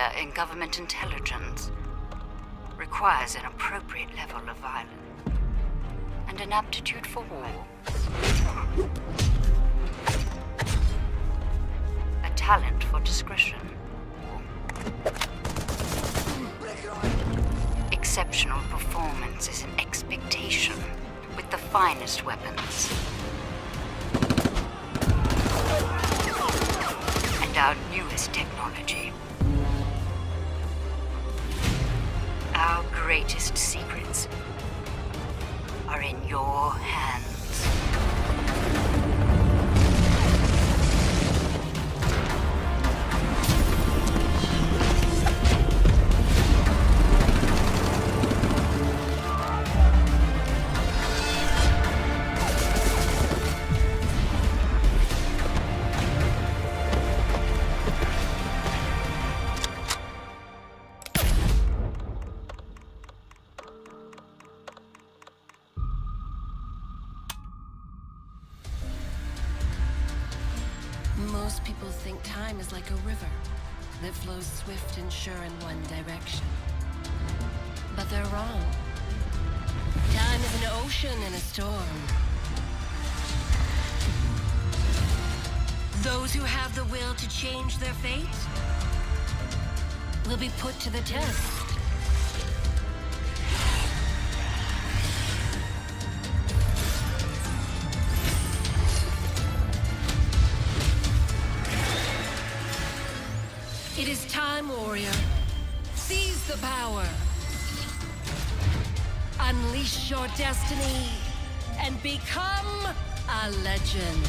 career in government intelligence requires an appropriate level of violence and an aptitude for war. A talent for discretion. Exceptional performance is an expectation with the finest weapons. And our newest technology. Our greatest secrets are in your hands. Most people think time is like a river that flows swift and sure in one direction. But they're wrong. Time is an ocean in a storm. Those who have the will to change their fate will be put to the test. It is time, warrior. Seize the power. Unleash your destiny and become a legend.